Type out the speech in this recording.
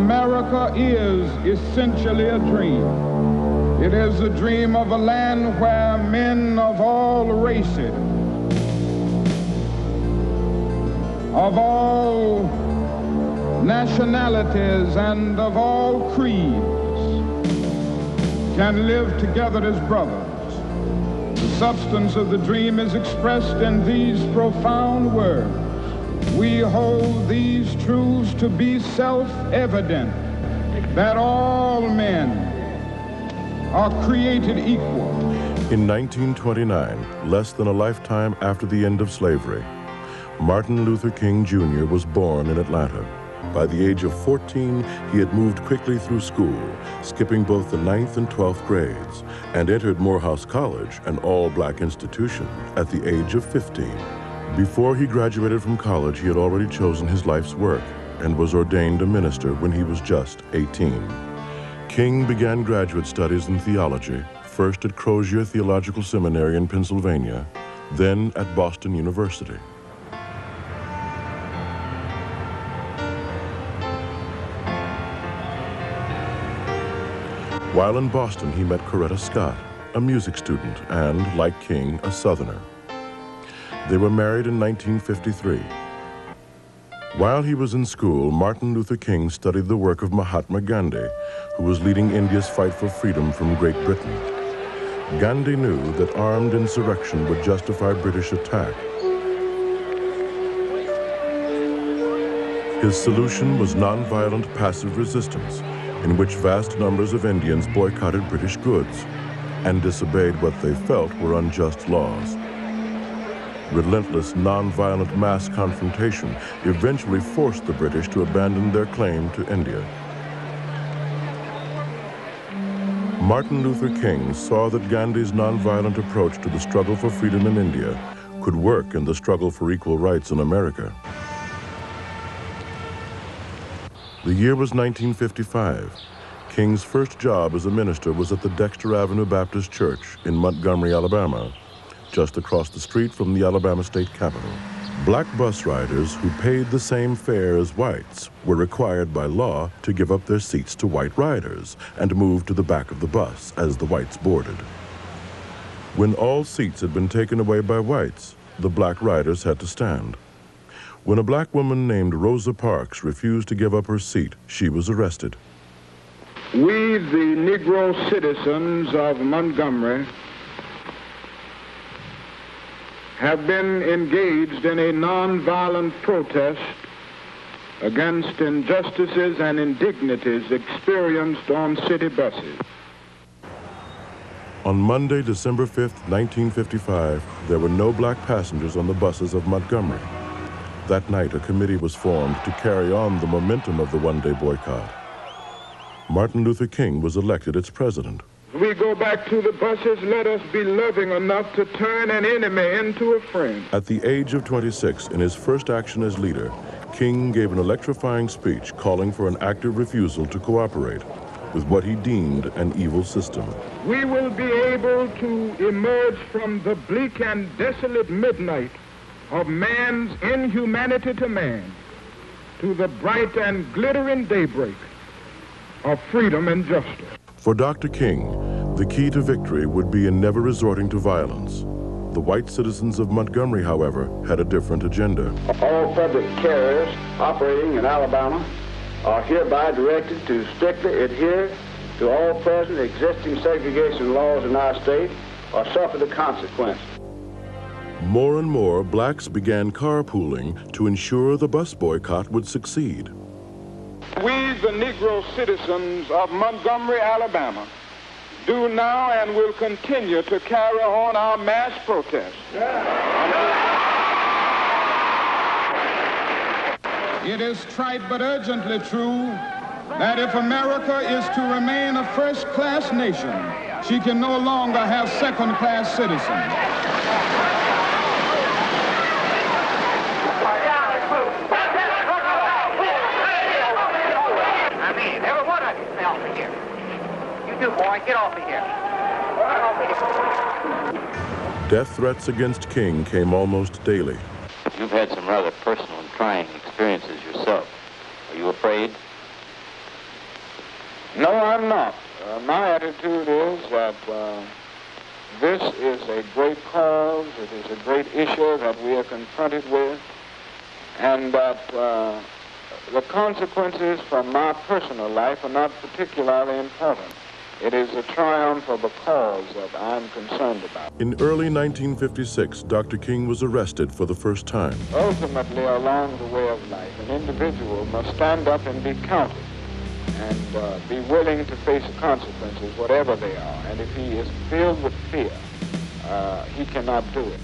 America is essentially a dream. It is a dream of a land where men of all races, of all nationalities, and of all creeds can live together as brothers. The substance of the dream is expressed in these profound words. We hold these truths to be self-evident, that all men are created equal. In 1929, less than a lifetime after the end of slavery, Martin Luther King Jr. was born in Atlanta. By the age of 14, he had moved quickly through school, skipping both the 9th and 12th grades, and entered Morehouse College, an all-black institution, at the age of 15. Before he graduated from college, he had already chosen his life's work and was ordained a minister when he was just 18. King began graduate studies in theology, first at Crozier Theological Seminary in Pennsylvania, then at Boston University. While in Boston, he met Coretta Scott, a music student and, like King, a Southerner. They were married in 1953. While he was in school, Martin Luther King studied the work of Mahatma Gandhi, who was leading India's fight for freedom from Great Britain. Gandhi knew that armed insurrection would justify British attack. His solution was nonviolent passive resistance, in which vast numbers of Indians boycotted British goods and disobeyed what they felt were unjust laws. Relentless, nonviolent mass confrontation eventually forced the British to abandon their claim to India. Martin Luther King saw that Gandhi's nonviolent approach to the struggle for freedom in India could work in the struggle for equal rights in America. The year was 1955. King's first job as a minister was at the Dexter Avenue Baptist Church in Montgomery, Alabama, just across the street from the Alabama State Capitol. Black bus riders who paid the same fare as whites were required by law to give up their seats to white riders and move to the back of the bus as the whites boarded. When all seats had been taken away by whites, the black riders had to stand. When a black woman named Rosa Parks refused to give up her seat, she was arrested. We, the Negro citizens of Montgomery, have been engaged in a nonviolent protest against injustices and indignities experienced on city buses. On Monday, December 5th, 1955, there were no black passengers on the buses of Montgomery. That night, a committee was formed to carry on the momentum of the one-day boycott. Martin Luther King was elected its president. We go back to the buses, let us be loving enough to turn an enemy into a friend. At the age of 26, in his first action as leader, King gave an electrifying speech calling for an active refusal to cooperate with what he deemed an evil system. We will be able to emerge from the bleak and desolate midnight of man's inhumanity to man to the bright and glittering daybreak of freedom and justice. For Dr. King, the key to victory would be in never resorting to violence. The white citizens of Montgomery, however, had a different agenda. All public carriers operating in Alabama are hereby directed to strictly adhere to all present existing segregation laws in our state or suffer the consequences. More and more blacks began carpooling to ensure the bus boycott would succeed. We, the Negro citizens of Montgomery, Alabama, do now and will continue to carry on our mass protest. It is trite but urgently true that if America is to remain a first-class nation, she can no longer have second-class citizens. Boy, get off of here. Get off of here. Death threats against King came almost daily. You've had some rather personal and trying experiences yourself. Are you afraid? No, I'm not. My attitude is that this is a great cause, it is a great issue that we are confronted with, and that the consequences from my personal life are not particularly important. It is the triumph of a cause that I'm concerned about. In early 1956, Dr. King was arrested for the first time. Ultimately, along the way of life, an individual must stand up and be counted and be willing to face the consequences, whatever they are. And if he is filled with fear, he cannot do it.